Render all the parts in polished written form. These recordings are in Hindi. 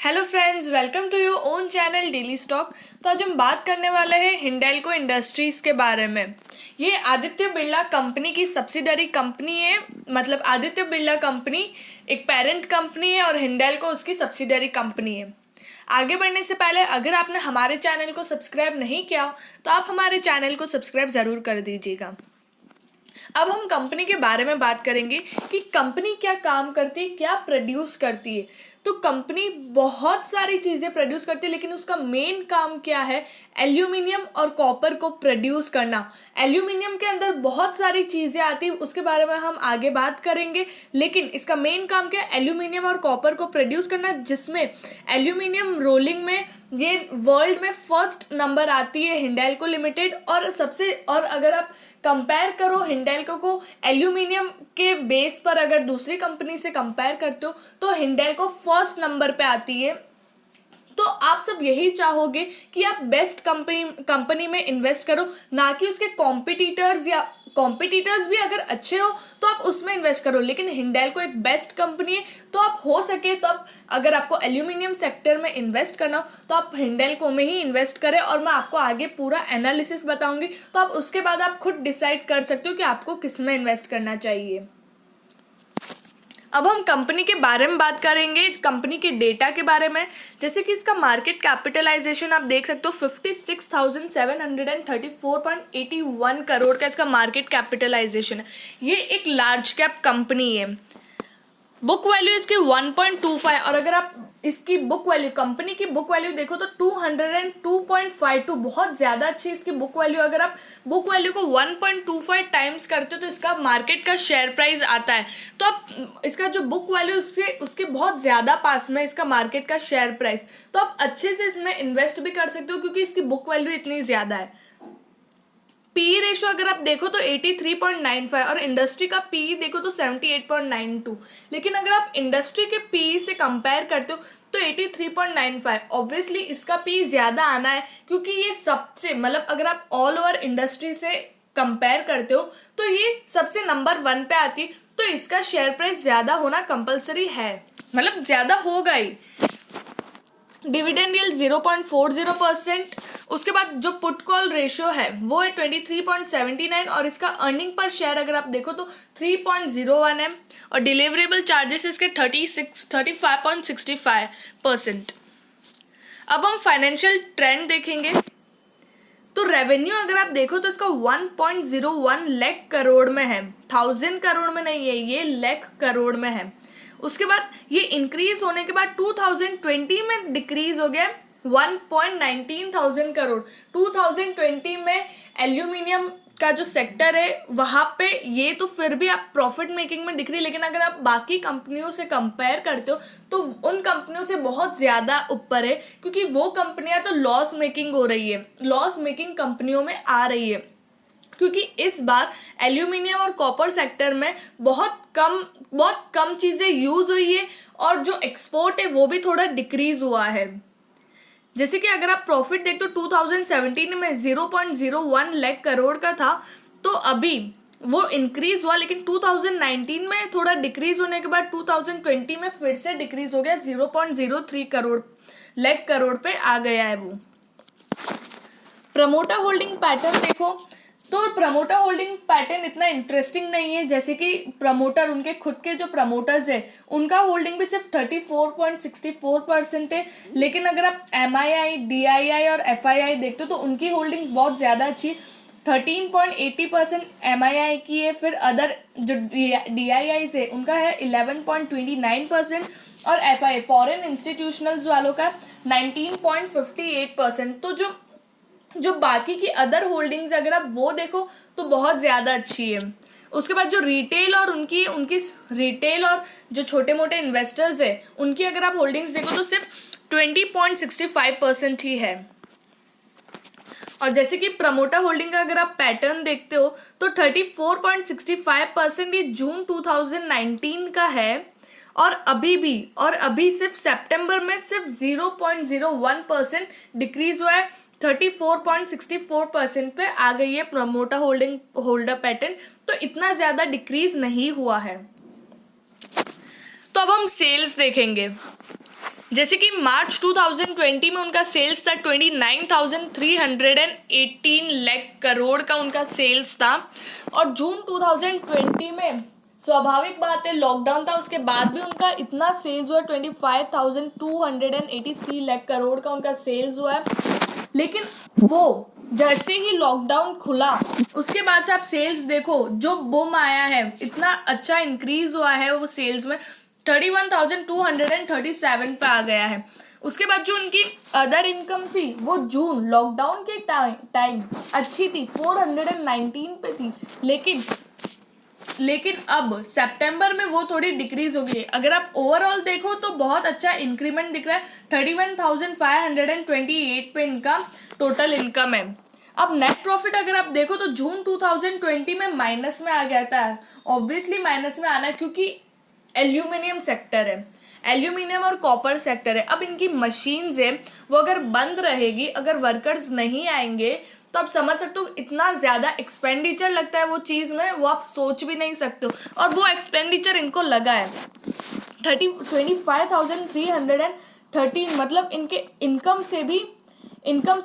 Hello friends, welcome to your own channel daily stock. तो आज हम बात करने वाले हैं हिंडाल्को इंडस्ट्रीज़ के बारे में। ये आदित्य बिरला कंपनी की सब्सिडरी कंपनी है। मतलब आदित्य बिरला कंपनी एक पेरेंट कंपनी है और हिंडाल्को उसकी सब्सिडरी कंपनी है। आगे बढ़ने से पहले अगर आपने हमारे चैनल को सब्सक्राइब नहीं किया तो आप हमारे चैनल को सब्सक्राइब ज़रूर कर दीजिएगा। अब हम कंपनी के बारे में बात करेंगे कि कंपनी क्या काम करती है, क्या प्रोड्यूस करती है। तो कंपनी बहुत सारी चीज़ें प्रोड्यूस करती है, लेकिन उसका मेन काम क्या है? एल्यूमिनियम और कॉपर को प्रोड्यूस करना। एल्यूमिनियम के अंदर बहुत सारी चीज़ें आती है, उसके बारे में हम आगे बात करेंगे। लेकिन इसका मेन काम क्या है? एल्यूमिनियम और कॉपर को प्रोड्यूस करना, जिसमें एल्यूमिनियम रोलिंग में ये वर्ल्ड में फर्स्ट नंबर आती है हिंडाल्को लिमिटेड। और अगर आप कंपेयर करो हिंडाल्को को एल्यूमिनियम के बेस पर, अगर दूसरी कंपनी से कंपेयर करते हो तो हिंडाल्को फर्स्ट नंबर पे आती है। तो आप सब यही चाहोगे कि आप बेस्ट कंपनी में इन्वेस्ट करो, ना कि उसके कॉम्पिटिटर्स भी अगर अच्छे हो तो आप उसमें इन्वेस्ट करो। लेकिन हिंडाल्को एक बेस्ट कंपनी है, तो आप हो सके तो आप, अगर आपको एल्यूमिनियम सेक्टर में इन्वेस्ट करना हो तो आप हिंडाल्को में ही इन्वेस्ट करें। और मैं आपको आगे पूरा एनालिसिस बताऊंगी, तो आप उसके बाद आप खुद डिसाइड कर सकते हो कि आपको किस में इन्वेस्ट करना चाहिए। अब हम कंपनी के बारे में बात करेंगे, कंपनी के डेटा के बारे में। जैसे कि इसका मार्केट कैपिटलाइजेशन आप देख सकते हो 56,734.81 करोड़ का इसका मार्केट कैपिटलाइजेशन है। ये एक लार्ज कैप कंपनी है। बुक वैल्यू इसकी 1.25, और अगर आप इसकी बुक वैल्यू, कंपनी की बुक वैल्यू देखो तो 202.52, बहुत ज़्यादा अच्छी इसकी बुक वैल्यू। अगर आप बुक वैल्यू को 1.25 टाइम्स करते हो तो इसका मार्केट का शेयर प्राइस आता है। तो आप इसका जो बुक वैल्यू उसके बहुत ज़्यादा पास में इसका मार्केट का शेयर प्राइस, तो आप अच्छे से इसमें इन्वेस्ट भी कर सकते हो क्योंकि इसकी बुक वैल्यू इतनी ज़्यादा है। पी रेशो अगर आप देखो तो 83.95, और इंडस्ट्री का पी देखो तो 78.92। लेकिन अगर आप इंडस्ट्री के पी से कंपेयर करते हो तो 83.95, ऑब्वियसली इसका पी ज़्यादा आना है क्योंकि ये सबसे, मतलब अगर आप ऑल ओवर इंडस्ट्री से कंपेयर करते हो तो ये सबसे नंबर 1 पे आती है। तो इसका शेयर प्राइस ज़्यादा होना कंपलसरी है, मतलब ज़्यादा होगा ही। Dividend yield 0.40%। उसके बाद जो पुट कॉल रेशियो है वो है 23.79, और इसका अर्निंग पर शेयर अगर आप देखो तो 3.01 है, और डिलीवरेबल चार्जेस इसके 35.65%। अब हम फाइनेंशियल ट्रेंड देखेंगे तो रेवेन्यू अगर आप देखो तो इसका 1.01 लाख करोड़ में है, 1000 करोड़ में नहीं है, ये लाख करोड़ में है। उसके बाद ये इंक्रीज होने के बाद 2020 में डिक्रीज हो गया 1.19 करोड़। 2020 में एल्यूमिनियम का जो सेक्टर है वहाँ पे ये तो फिर भी आप प्रॉफिट मेकिंग में दिख रही है, लेकिन अगर आप बाकी कंपनियों से कंपेयर करते हो तो उन कंपनियों से बहुत ज़्यादा ऊपर है, क्योंकि वो कंपनियां तो लॉस मेकिंग हो रही है, लॉस मेकिंग कंपनियों में आ रही है। क्योंकि इस बार एल्यूमिनियम और कॉपर सेक्टर में बहुत कम चीज़ें यूज़ हुई है, और जो एक्सपोर्ट है वो भी थोड़ा डिक्रीज हुआ है। जैसे कि अगर आप प्रॉफिट देखते हो 2017 में 0.01 लाख करोड़ का था, तो अभी वो इंक्रीज हुआ, लेकिन 2019 में थोड़ा डिक्रीज होने के बाद 2020 में फिर से डिक्रीज हो गया, 0.03 लाख करोड़ पे आ गया है वो। प्रमोटर होल्डिंग पैटर्न देखो तो प्रमोटर होल्डिंग पैटर्न इतना इंटरेस्टिंग नहीं है। जैसे कि प्रमोटर, उनके खुद के जो प्रमोटर्स है उनका होल्डिंग भी सिर्फ 34.64% है। लेकिन अगर आप MII, DII और FII देखते हो तो उनकी होल्डिंग्स बहुत ज़्यादा अच्छी, 13.80% MII की है। फिर अदर जो DII है उनका है 11.29%, और FI फॉरेन इंस्टीट्यूशनल्स वालों का 19.58%। तो जो बाकी की अदर होल्डिंग्स अगर आप वो देखो तो बहुत ज़्यादा अच्छी है। उसके बाद जो रिटेल और उनकी रिटेल और जो छोटे मोटे इन्वेस्टर्स है उनकी अगर आप होल्डिंग्स देखो तो सिर्फ 20.65% ही है। और जैसे कि प्रमोटर होल्डिंग का अगर आप पैटर्न देखते हो तो 34.65% ये जून 2019 का है, और अभी सिर्फ सितंबर में सिर्फ 0.01% डिक्रीज हुआ है, 34.64% पे आ गई है प्रमोटर होल्डर पैटर्न। तो इतना ज़्यादा डिक्रीज नहीं हुआ है। तो अब हम सेल्स देखेंगे। जैसे कि मार्च 2020 में उनका सेल्स था 29,318 लाख करोड़ का उनका सेल्स था। और जून 2020 में स्वाभाविक बात है लॉकडाउन था, उसके बाद भी उनका इतना सेल्स हुआ 25,283 लाख करोड़ का उनका सेल्स हुआ है। लेकिन वो जैसे ही लॉकडाउन खुला उसके बाद से आप सेल्स देखो, जो बूम आया है, इतना अच्छा इंक्रीज हुआ है वो सेल्स में, 31,237 पे आ गया है। उसके बाद जो उनकी अदर इनकम थी वो जून लॉकडाउन के टाइम अच्छी थी, 419 पे थी, लेकिन अब सितंबर में वो थोड़ी डिक्रीज हो गई है। अगर आप ओवरऑल देखो तो बहुत अच्छा इंक्रीमेंट दिख रहा है, 31,528 पे इनका टोटल इनकम है। अब नेट प्रॉफिट अगर आप देखो तो जून 2020 में माइनस में आ गया था। ऑब्वियसली माइनस में आना है क्योंकि एल्यूमिनियम सेक्टर है, एल्यूमिनियम और कॉपर सेक्टर है। अब इनकी मशीन्स है वो अगर बंद रहेगी, अगर वर्कर्स नहीं आएंगे तो आप समझ सकते हो इतना ज़्यादा एक्सपेंडिचर लगता है वो चीज़ में, वो आप सोच भी नहीं सकते हो। और वो एक्सपेंडिचर इनको लगा है 25,313, मतलब इनके इनकम से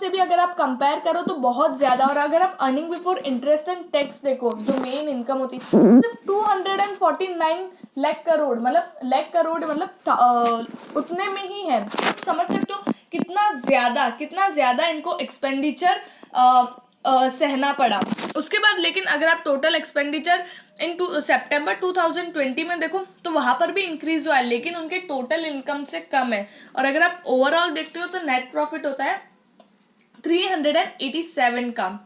भी अगर आप कंपेयर करो तो बहुत ज़्यादा। और अगर आप earning before interest and tax देखो, जो मेन इनकम होती है सिर्फ 249 लाख करोड़ मतलब उतने में ही है। आप समझ सकते हो कितना ज़्यादा इनको एक्सपेंडिचर सहना पड़ा। उसके बाद लेकिन अगर आप टोटल एक्सपेंडिचर सितंबर 2020 में देखो तो वहाँ पर भी इंक्रीज हुआ है, लेकिन उनके टोटल इनकम से कम है। और अगर आप ओवरऑल देखते हो तो नेट प्रॉफिट होता है 387 का।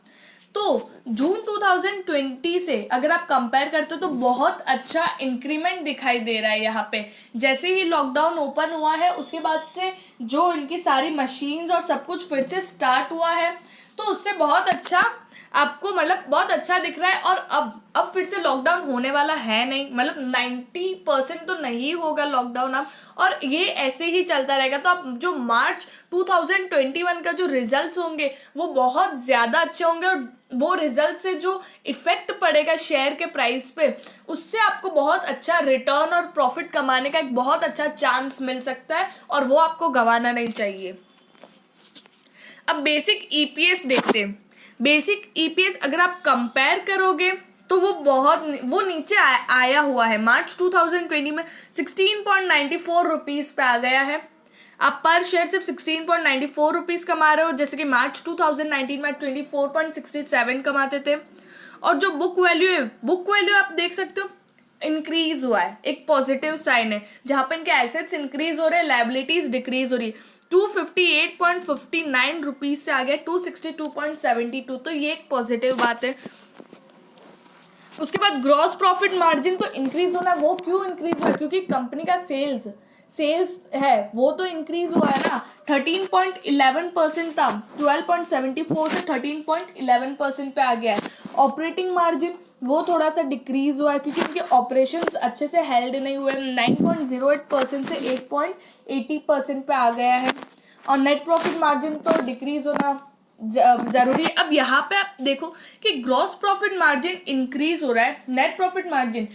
तो जून 2020 से अगर आप कंपेयर करते हो तो बहुत अच्छा इंक्रीमेंट दिखाई दे रहा है यहाँ पे। जैसे ही लॉकडाउन ओपन हुआ है उसके बाद से जो इनकी सारी मशीन्स और सब कुछ फिर से स्टार्ट हुआ है, तो उससे बहुत अच्छा आपको मतलब बहुत अच्छा दिख रहा है। और अब फिर से लॉकडाउन होने वाला है नहीं, मतलब 90% तो नहीं होगा लॉकडाउन अब, और ये ऐसे ही चलता रहेगा। तो अब जो मार्च 2021 का जो रिजल्ट्स होंगे वो बहुत ज़्यादा अच्छे होंगे, और वो रिजल्ट से जो इफेक्ट पड़ेगा शेयर के प्राइस पे, उससे आपको बहुत अच्छा रिटर्न और प्रॉफिट कमाने का एक बहुत अच्छा चांस मिल सकता है, और वो आपको गंवाना नहीं चाहिए। अब बेसिक ईपीएस देखते हैं। बेसिक ईपीएस अगर आप कंपेयर करोगे तो वो नीचे आया हुआ है। मार्च 2020 में 16.94 रुपीज़ पे आ गया है। आप पर शेयर सिर्फ 16.94 रुपीज़ कमा रहे हो, जैसे कि मार्च 2019 में 24.67 कमाते थे। और जो बुक वैल्यू आप देख सकते हो इंक्रीज हुआ है, एक पॉजिटिव साइन है। जहाँ पे इनके एसेट्स इंक्रीज हो रहे हैं, लायबिलिटीज डिक्रीज हो रही है। 258.59 रुपीज से आ गया 262.72, तो ये एक पॉजिटिव बात है। उसके बाद ग्रॉस प्रॉफिट मार्जिन तो इंक्रीज होना, वो क्यों इंक्रीज हुआ? क्योंकि कंपनी का सेल्स है वो तो इंक्रीज हुआ है ना। 13.11% था, 12.74 से 13.11% पे आ गया है। ऑपरेटिंग मार्जिन वो थोड़ा सा डिक्रीज हुआ है क्योंकि उनके ऑपरेशंस अच्छे से हेल्ड नहीं हुए, 9.08% से 8.80% पे आ गया है। और नेट प्रॉफिट मार्जिन तो डिक्रीज होना ज़रूरी है। अब यहाँ पे आप देखो कि ग्रॉस प्रॉफिट मार्जिन इंक्रीज हो रहा है, net profit margin,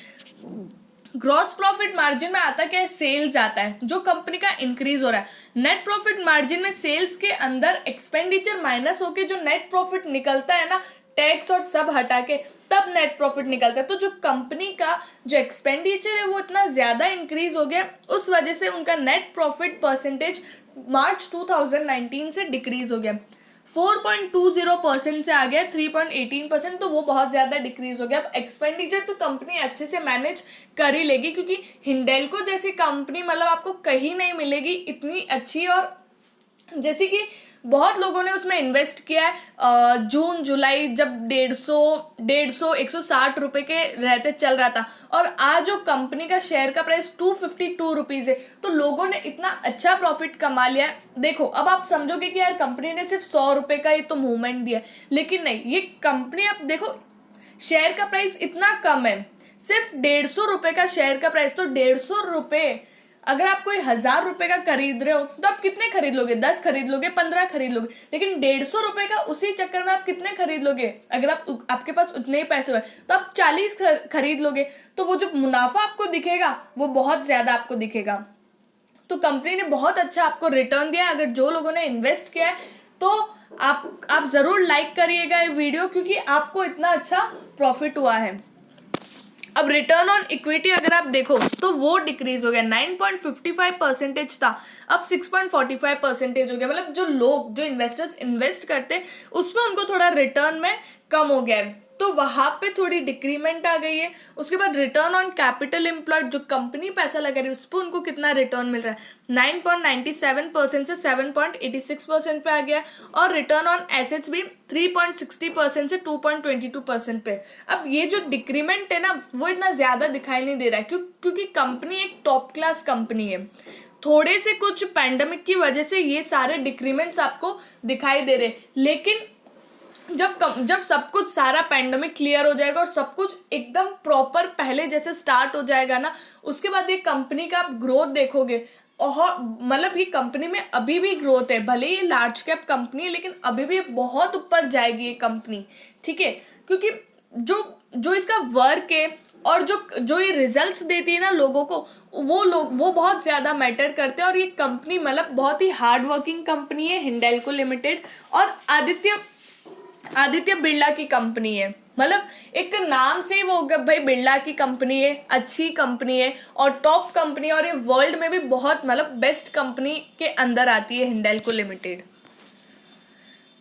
gross profit margin में आता क्या है? सेल्स आता है जो कंपनी का इंक्रीज हो रहा है। नेट प्रॉफिट मार्जिन में सेल्स के अंदर एक्सपेंडिचर माइनस होके जो नेट प्रॉफिट निकलता है ना, टैक्स और सब हटा के, तब नेट प्रॉफिट निकलता है। तो जो कंपनी का जो एक्सपेंडिचर है वो इतना ज़्यादा इंक्रीज हो गया, उस वजह से उनका नेट प्रॉफिट परसेंटेज मार्च 2019 से डिक्रीज हो गया, 4.20% से आ गया 3.18%। तो वो बहुत ज़्यादा डिक्रीज हो गया। अब एक्सपेंडिचर तो कंपनी अच्छे से मैनेज कर ही लेगी, क्योंकि हिंडेल्को जैसी कंपनी मतलब आपको कहीं नहीं मिलेगी इतनी अच्छी। और जैसे कि बहुत लोगों ने उसमें इन्वेस्ट किया है। जून जुलाई जब 150 रुपए के रहते चल रहा था, और आज जो कंपनी का शेयर का प्राइस 252 रुपीज़ है, तो लोगों ने इतना अच्छा प्रॉफिट कमा लिया है। देखो अब आप समझोगे कि यार कंपनी ने सिर्फ 100 रुपये का ही तो मूवमेंट दिया, लेकिन नहीं, ये कंपनी आप देखो शेयर का प्राइस इतना कम है, सिर्फ 150 रुपये का शेयर का प्राइस। तो 150 रुपये अगर आप कोई 1000 रुपये का खरीद रहे हो तो आप कितने खरीद लोगे? 10 खरीद लोगे, 15 खरीद लोगे। लेकिन 150 रुपये का उसी चक्कर में आप कितने खरीद लोगे? अगर आपके पास उतने ही पैसे हुए तो आप 40 खरीद लोगे। तो वो जो मुनाफा आपको दिखेगा वो बहुत ज़्यादा आपको दिखेगा। तो कंपनी ने बहुत अच्छा आपको रिटर्न दिया है। अगर जो लोगों ने इन्वेस्ट किया है तो आप ज़रूर लाइक करिएगा ये वीडियो, क्योंकि आपको इतना अच्छा प्रॉफिट हुआ है। अब रिटर्न ऑन इक्विटी अगर आप देखो तो वो डिक्रीज हो गया, 9.55% था, अब 6.45% हो गया। मतलब जो लोग, जो इन्वेस्टर्स इन्वेस्ट करते उसमें उनको थोड़ा रिटर्न में कम हो गया है, तो वहाँ पे थोड़ी डिक्रीमेंट आ गई है। उसके बाद रिटर्न ऑन कैपिटल एम्प्लॉयड, जो कंपनी पैसा लगा रही है उस पर उनको कितना रिटर्न मिल रहा है, 9.97% से 7.86% पे आ गया। और रिटर्न ऑन एसेट्स भी 3.60% से 2.22% पे। अब ये जो डिक्रीमेंट है ना वो इतना ज़्यादा दिखाई नहीं दे रहा है, क्योंकि कंपनी एक टॉप क्लास कंपनी है। थोड़े से कुछ पैंडमिक की वजह से ये सारे डिक्रीमेंट्स आपको दिखाई दे रहे, लेकिन जब सब कुछ, सारा पैंडमिक क्लियर हो जाएगा और सब कुछ एकदम प्रॉपर पहले जैसे स्टार्ट हो जाएगा ना, उसके बाद ये कंपनी का आप ग्रोथ देखोगे। और मतलब ये कंपनी में अभी भी ग्रोथ है, भले ये लार्ज कैप कंपनी है लेकिन अभी भी बहुत ऊपर जाएगी ये कंपनी, ठीक है। क्योंकि जो इसका वर्क है और जो ये रिजल्ट्स देती है ना लोगों को, वो बहुत ज़्यादा मैटर करते हैं। और ये कंपनी मतलब बहुत ही हार्ड वर्किंग कंपनी है, हिंडाल्को लिमिटेड। और आदित्य बिरला की कंपनी है, मतलब एक नाम से वो भाई बिरला की कंपनी है, अच्छी कंपनी है और टॉप कंपनी है, और ये वर्ल्ड में भी बहुत मतलब बेस्ट कंपनी के अंदर आती है हिंडाल्को लिमिटेड।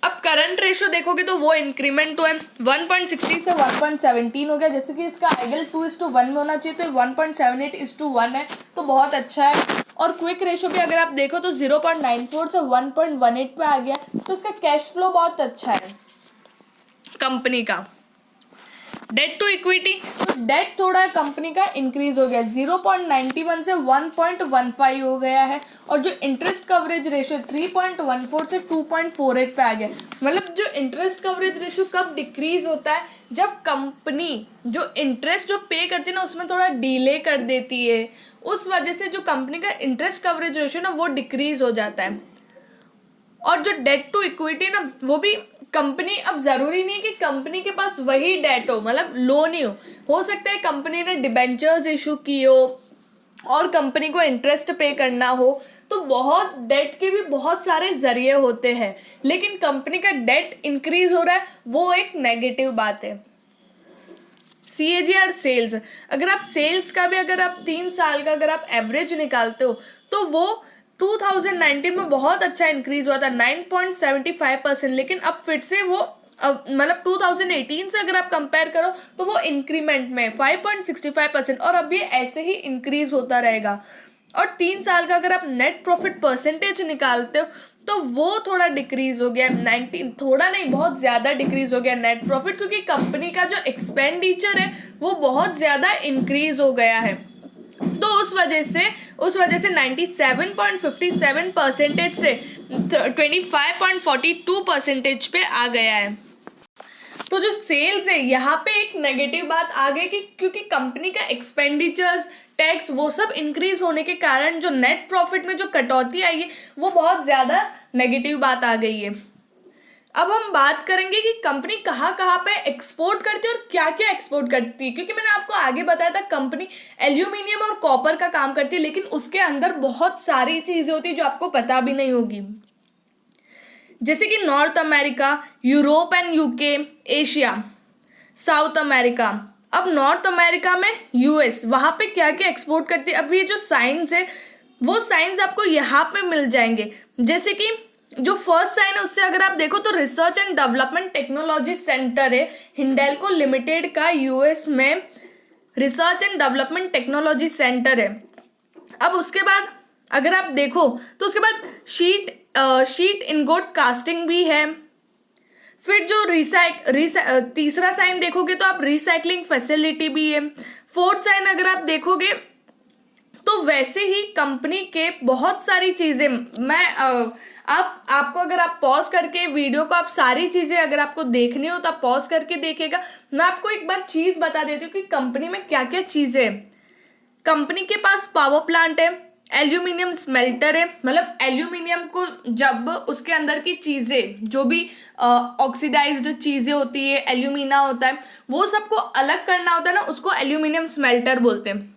अब करंट रेशो देखोगे तो वो इंक्रीमेंट हुआ है, 1.60 से 1.17 हो गया। जैसे कि इसका आइडियल 2:1 में होना चाहिए, तो 1.78:1 है, तो बहुत अच्छा है। और क्विक रेशो भी अगर आप देखो तो 0.94 से 1.18 पे आ गया, तो इसका कैश फ्लो बहुत अच्छा है कंपनी का। डेट टू इक्विटी, तो डेट थोड़ा कंपनी का इंक्रीज हो गया, 0.91 से 1.15 हो गया है। और जो इंटरेस्ट कवरेज रेशियो 3.14 से 2.48 पे आ गया। मतलब जो इंटरेस्ट कवरेज रेशियो कब डिक्रीज होता है, जब कंपनी जो इंटरेस्ट जो पे करती है ना उसमें थोड़ा डिले कर देती है, उस वजह से जो कंपनी का इंटरेस्ट कवरेज रेशियो ना वो डिक्रीज हो जाता है। और जो डेट टू इक्विटी ना वो भी कंपनी, अब ज़रूरी नहीं कि कंपनी के पास वही डेट हो, मतलब लोन ही हो सकता है कंपनी ने डिबेंचर्स इशू की हो और कंपनी को इंटरेस्ट पे करना हो, तो बहुत डेट के भी बहुत सारे ज़रिए होते हैं। लेकिन कंपनी का डेट इंक्रीज हो रहा है वो एक नेगेटिव बात है। CAGR सेल्स, अगर आप सेल्स का भी अगर आप 3 साल का अगर आप एवरेज निकालते हो तो वो 2019 में बहुत अच्छा इंक्रीज हुआ था 9.75%, लेकिन अब फिर से वो मतलब 2018 से अगर आप कंपेयर करो तो वो इंक्रीमेंट में 5.65%, और अब ये ऐसे ही इंक्रीज होता रहेगा। और 3 साल का अगर आप नेट प्रॉफिट परसेंटेज निकालते हो तो वो थोड़ा डिक्रीज हो गया, 19, थोड़ा नहीं बहुत ज़्यादा डिक्रीज हो गया नेट प्रॉफिट, क्योंकि कंपनी का जो एक्सपेंडिचर है वो बहुत ज़्यादा इंक्रीज हो गया है। तो उस वजह से 97.57% से 25.42% पे आ गया है। तो जो सेल्स है यहाँ पे एक नेगेटिव बात आ गई कि क्योंकि कंपनी का एक्सपेंडिचर्स, टैक्स वो सब इंक्रीज होने के कारण जो नेट प्रॉफिट में जो कटौती आई है वो बहुत ज़्यादा नेगेटिव बात आ गई है। अब हम बात करेंगे कि कंपनी कहाँ कहाँ पे एक्सपोर्ट करती है और क्या क्या एक्सपोर्ट करती है, क्योंकि मैंने आपको आगे बताया था कंपनी एल्यूमिनियम और कॉपर का काम करती है, लेकिन उसके अंदर बहुत सारी चीज़ें होती है जो आपको पता भी नहीं होगी, जैसे कि north America, Europe and UK, Asia, south America. अब नॉर्थ अमेरिका में US, वहाँ पे क्या क्या एक्सपोर्ट करती है। अब ये जो साइंस है वो साइंस आपको यहाँ पे मिल जाएंगे, जैसे कि जो फर्स्ट साइन है उससे अगर आप देखो तो research and development technology centre है हिंडाल्को लिमिटेड का, US में research and development technology centre है। अब उसके बाद अगर आप देखो तो उसके बाद शीट इनगोट कास्टिंग भी है। फिर जो तीसरा साइन देखोगे तो आप रिसाइकलिंग फैसिलिटी भी है। फोर्थ साइन अगर आप देखोगे तो वैसे ही कंपनी के बहुत सारी चीज़ें, मैं आपको अगर आप पॉज करके वीडियो को आप सारी चीज़ें अगर आपको देखनी हो तो आप पॉज करके देखेगा। मैं आपको एक बार चीज़ बता देती हूँ कि कंपनी में क्या क्या चीज़ें हैं। कंपनी के पास पावर प्लांट है, एल्यूमिनियम स्मेल्टर है, मतलब एल्यूमिनियम को जब उसके अंदर की चीज़ें जो भी ऑक्सीडाइज्ड चीज़ें होती है, एल्यूमिना होता है, वो सबको अलग करना होता है ना, उसको एल्यूमिनियम स्मेल्टर बोलते हैं।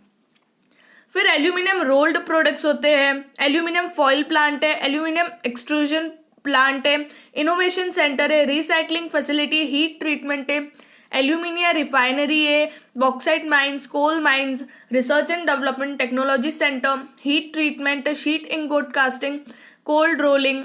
फिर एल्यूमिनियम रोल्ड प्रोडक्ट्स होते हैं, एल्यूमिनियम फॉइल प्लांट है, एल्यूमिनियम एक्सट्रूजन प्लांट है, इनोवेशन सेंटर है, रिसाइकलिंग फैसिलिटी, हीट ट्रीटमेंट है, एल्यूमिनिया रिफाइनरी है, bauxite mines, coal mines, research and development technology centre, heat treatment, sheet ingot casting, cold rolling,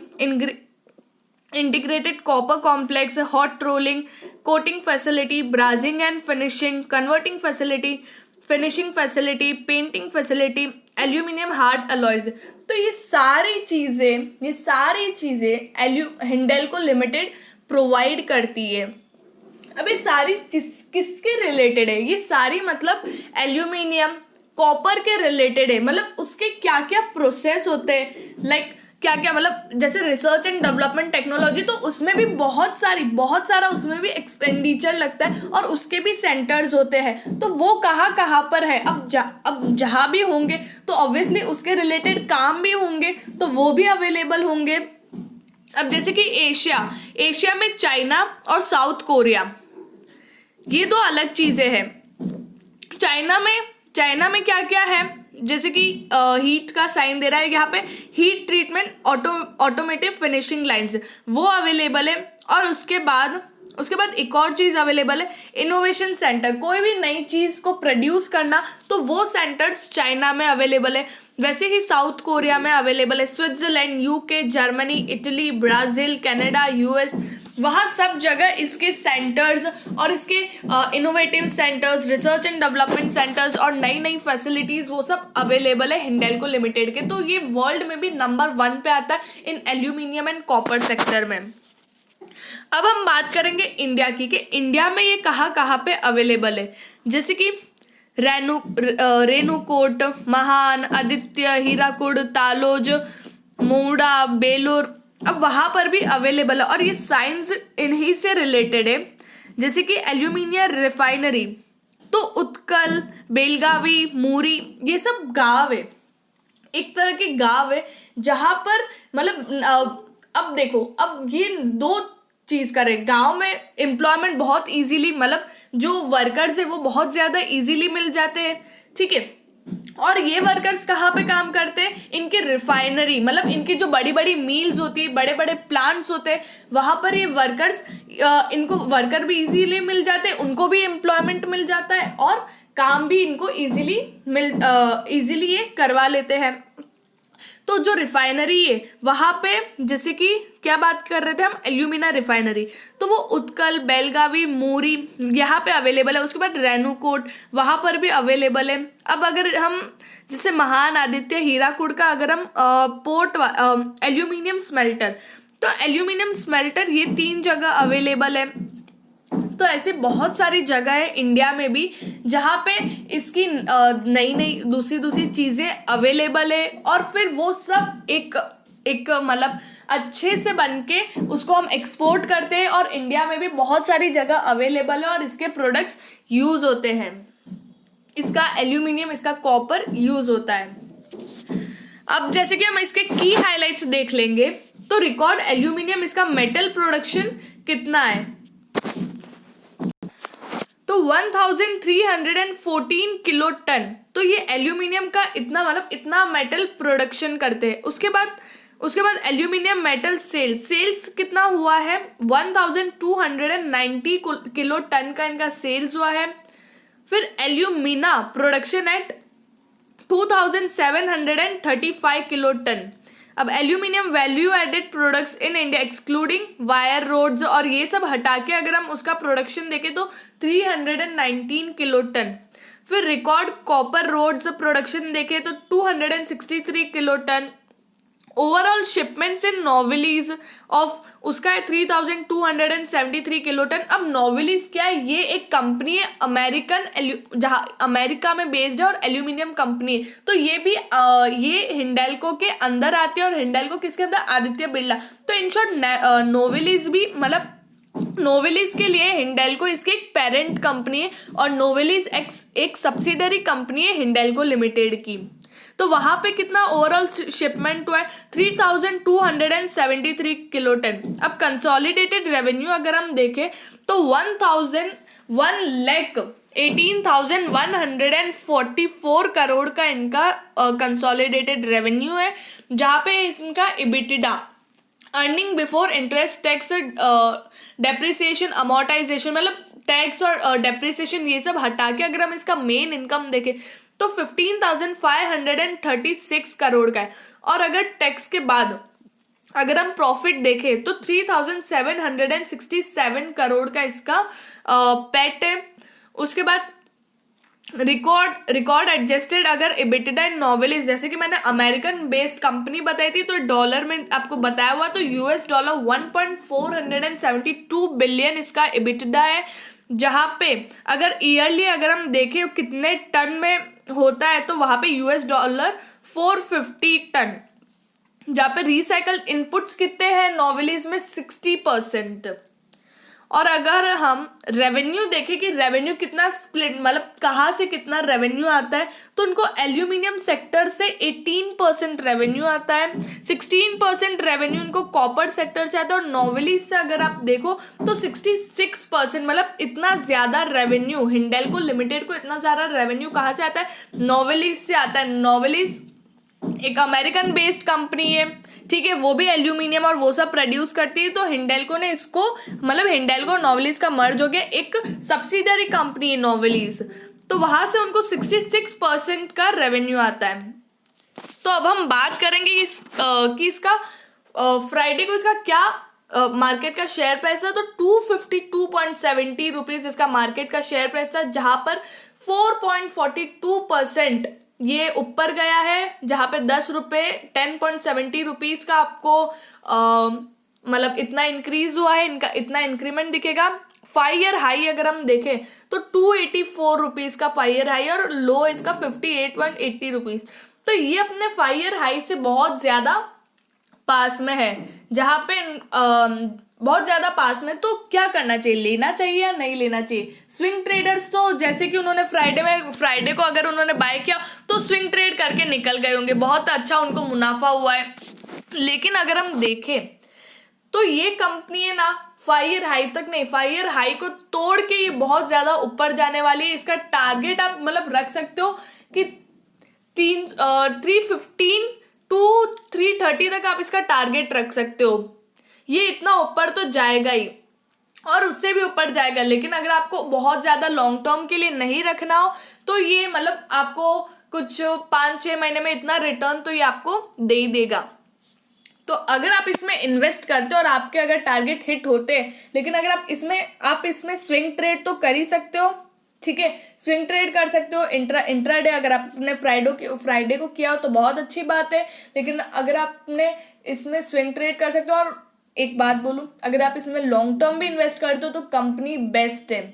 integrated copper complex, hot rolling, coating facility, brazing and finishing, converting facility, finishing facility, painting facility, aluminium hard alloys. तो ये सारी चीज़ें हिंडेल्को लिमिटेड प्रोवाइड करती है। अब ये सारी चीज किसके रिलेटेड है? ये सारी मतलब एल्यूमिनियम कॉपर के रिलेटेड है। मतलब उसके क्या क्या प्रोसेस होते हैं, लाइक क्या क्या, मतलब जैसे रिसर्च एंड डेवलपमेंट टेक्नोलॉजी, तो उसमें भी बहुत सारा उसमें भी एक्सपेंडिचर लगता है और उसके भी सेंटर्स होते हैं। तो वो कहाँ पर है? अब जहाँ भी होंगे तो ऑब्वियसली उसके रिलेटेड काम भी होंगे, तो वो भी अवेलेबल होंगे। अब जैसे कि एशिया में चाइना और साउथ कोरिया, ये दो अलग चीज़ें हैं। चाइना में क्या क्या है, जैसे कि हीट का साइन दे रहा है यहाँ पे, heat treatment automotive finishing lines, वो अवेलेबल है। और उसके बाद एक और चीज़ अवेलेबल है, इनोवेशन सेंटर। कोई भी नई चीज़ को प्रोड्यूस करना, तो वो सेंटर्स चाइना में अवेलेबल है। वैसे ही साउथ कोरिया में अवेलेबल है, Switzerland, UK, Germany, Italy, Brazil, Canada, US, वहाँ सब जगह इसके सेंटर्स और इसके innovative centres, research and development centres और नई फैसिलिटीज़, वो सब अवेलेबल है हिंडेल्को लिमिटेड के। तो ये वर्ल्ड में भी नंबर 1 पे आता है इन एल्यूमिनियम एंड कॉपर सेक्टर में। अब हम बात करेंगे इंडिया की, कि इंडिया में ये कहाँ पे अवेलेबल है। जैसे कि रेणुकूट, महान, आदित्य, हीराकुड, तालोज, मोड़ा, बेलूर, अब वहाँ पर भी अवेलेबल है। और ये साइंस इन्हीं से रिलेटेड है। जैसे कि एल्यूमिनियम रिफाइनरी, तो उत्कल, बेलगावी, मूरी, ये सब गांव है, एक तरह के गांव है जहाँ पर मतलब अब देखो, अब ये दो चीज़ करें, गांव में एम्प्लॉयमेंट बहुत इजीली, मतलब जो वर्कर्स है वो बहुत ज़्यादा इजीली मिल जाते हैं, ठीक है। और ये वर्कर्स कहाँ पे काम करते हैं? इनके रिफाइनरी, मतलब इनकी जो बड़ी बड़ी मील्स होती है, बड़े बड़े प्लांट्स होते हैं, वहाँ पर ये वर्कर्स, इनको वर्कर भी इजीली मिल जाते हैं, उनको भी एम्प्लॉयमेंट मिल जाता है और काम भी इनको इजीली ये करवा लेते हैं। तो जो रिफाइनरी है वहाँ पे, जैसे कि क्या बात कर रहे थे हम, एल्यूमिना रिफाइनरी, तो वो उत्कल, बेलगावी, मूरी यहाँ पे अवेलेबल है। उसके बाद रेणुकूट, वहाँ पर भी अवेलेबल है। अब अगर हम जैसे महान, आदित्य, हीराकुड का अगर हम एल्यूमिनियम स्मेल्टर, तो एल्यूमिनियम स्मेल्टर ये 3 जगह अवेलेबल है। तो ऐसे बहुत सारी जगह है इंडिया में भी जहाँ पे इसकी नई दूसरी चीज़ें अवेलेबल है, और फिर वो सब एक मतलब अच्छे से बन के उसको हम एक्सपोर्ट करते हैं, और इंडिया में भी बहुत सारी जगह अवेलेबल है और इसके प्रोडक्ट्स यूज़ होते हैं। इसका एल्यूमिनियम, इसका कॉपर यूज़ होता है। अब जैसे कि हम इसके की हाइलाइट्स देख लेंगे, तो रिकॉर्ड एल्यूमिनियम, इसका मेटल प्रोडक्शन कितना है, तो 1314 किलो टन। तो ये एल्यूमिनियम का इतना, मतलब इतना मेटल प्रोडक्शन करते हैं। उसके बाद एल्यूमिनियम मेटल सेल्स कितना हुआ है, 1290 किलो टन का इनका सेल्स हुआ है। फिर alumina production at 2735 kilo ton. अब aluminium value added products in India excluding wire rods और ये सब हटा के अगर हम उसका प्रोडक्शन देखें तो 319 किलो टन। फिर रिकॉर्ड कॉपर रोड्स प्रोडक्शन देखें तो 263 kilo ton. Overall shipments in Novelis of उसका है 3273 किलो टन। अब नोवेलीज क्या है, ये एक कंपनी है अमेरिकन, जहाँ अमेरिका में बेस्ड है और एल्यूमिनियम कंपनी है। तो ये भी ये हिंडेल्को के अंदर आते हैं, और हिंडेल्को किसके अंदर, आदित्य बिरला। तो इन शॉर्ट नोवेलीज भी, मतलब नोवेलीज के लिए हिंडेल्को इसकी एक पेरेंट कंपनी है और नोवेलीज एक सब्सिडरी कंपनी है हिंडेल्को लिमिटेड की। तो वहाँ पे कितना ओवरऑल शिपमेंट हुआ है, 3273 किलो टन। अब कंसोलिडेटेड रेवेन्यू अगर हम देखें तो 1 लाख 18,144 करोड़ का इनका कंसोलिडेटेड रेवेन्यू है, जहाँ पे इनका EBITDA, earning before interest, tax, depreciation, amortisation, मतलब टैक्स और डेप्रिसिएशन ये सब हटा के अगर हम इसका मेन इनकम देखें तो 15,536 करोड़ का है। और अगर टैक्स के बाद अगर हम प्रॉफिट देखें तो 3,767 करोड़ का इसका पैट है। उसके बाद रिकॉर्ड एडजस्टेड अगर इबिटिडा इन नोवेलिस, जैसे कि मैंने अमेरिकन बेस्ड कंपनी बताई थी तो डॉलर में आपको बताया हुआ, तो $1 1.472 बिलियन इसका इबिटिडा है, जहाँ पे अगर ईयरली अगर हम देखें कितने टन में होता है तो वहाँ पे $450 टन, जहाँ पे रिसाइकल इनपुट्स कितने हैं नोवेलिस में 60%। और अगर हम रेवेन्यू देखें कि रेवेन्यू कितना स्प्लिट, मतलब कहाँ से कितना रेवेन्यू आता है, तो उनको एल्यूमिनियम सेक्टर से 18% रेवेन्यू आता है, 16% रेवेन्यू उनको कॉपर सेक्टर से आता है, और नोवेलिस से अगर आप देखो तो 66%, मतलब इतना ज़्यादा रेवेन्यू हिंडेल्को लिमिटेड को इतना ज़्यादा रेवेन्यू कहाँ से आता है, नोवेलिस से आता है। नोवेलिस एक अमेरिकन बेस्ड कंपनी है, ठीक है, वो भी एल्यूमिनियम और वो सब प्रोड्यूस करती है, तो हिंडेल्को ने इसको, मतलब हिंडेल्को और नोवेलिस का मर्ज हो गया, एक सब्सिडरी कंपनी है नोवेलिस, तो वहाँ से उनको 66% का रेवेन्यू आता है। तो अब हम बात करेंगे कि इसका फ्राइडे को इसका क्या मार्केट का शेयर प्राइस था, तो 252.70 रुपीज़ इसका मार्केट का शेयर प्राइस था, जहाँ पर 4.42% ये ऊपर गया है, जहाँ पे 10 रुपये 10.70 रुपीज़ का आपको मतलब इतना इंक्रीज हुआ है, इनका इतना इंक्रीमेंट दिखेगा। 5 ईयर हाई अगर हम देखें तो 284 रुपीज़ का 5 ईयर हाई, और लो इसका 58.80 रुपीज़, तो ये अपने 5 ईयर हाई से बहुत ज़्यादा पास में है, जहाँ पे बहुत ज़्यादा पास में। तो क्या करना चाहिए, लेना चाहिए या नहीं लेना चाहिए? स्विंग ट्रेडर्स तो जैसे कि उन्होंने फ्राइडे को अगर उन्होंने बाय किया तो स्विंग ट्रेड करके निकल गए होंगे, बहुत अच्छा उनको मुनाफा हुआ है। लेकिन अगर हम देखें तो ये कंपनी है ना 5 ईयर हाई तक नहीं, 5 ईयर हाई को तोड़ के ये बहुत ज़्यादा ऊपर जाने वाली है। इसका टारगेट आप मतलब रख सकते हो कि 315 टू 330 तक आप इसका टारगेट रख सकते हो। ये इतना ऊपर तो जाएगा ही और उससे भी ऊपर जाएगा, लेकिन अगर आपको बहुत ज़्यादा लॉन्ग टर्म के लिए नहीं रखना हो तो ये मतलब आपको कुछ 5-6 महीने में इतना रिटर्न तो ये आपको दे ही देगा। तो अगर आप इसमें इन्वेस्ट करते हो और आपके अगर टारगेट हिट होते हैं, लेकिन अगर आप इसमें स्विंग ट्रेड तो कर ही सकते हो, ठीक है, स्विंग ट्रेड कर सकते हो। इंट्राडे अगर आपने फ्राइडे को किया हो तो बहुत अच्छी बात है, लेकिन अगर आपने इसमें स्विंग ट्रेड कर सकते हो। और एक बात बोलूँ, अगर आप इसमें लॉन्ग टर्म भी इन्वेस्ट करते हो तो कंपनी बेस्ट है,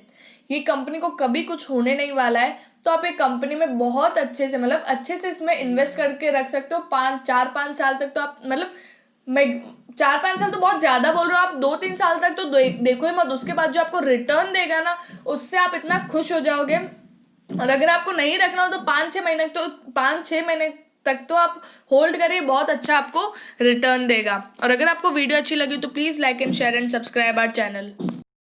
ये कंपनी को कभी कुछ होने नहीं वाला है। तो आप एक कंपनी में बहुत अच्छे से इसमें इन्वेस्ट करके रख सकते हो। 4-5 साल तक तो आप, मतलब मैं 4-5 साल तो बहुत ज़्यादा बोल रहा हूँ, आप 2-3 साल तक तो देखो ही मत, उसके बाद जो आपको रिटर्न देगा ना उससे आप इतना खुश हो जाओगे। और अगर आपको नहीं रखना हो तो 5-6 महीने तक तो आप होल्ड करिए, बहुत अच्छा आपको रिटर्न देगा। और अगर आपको वीडियो अच्छी लगी तो please like and share and subscribe our channel.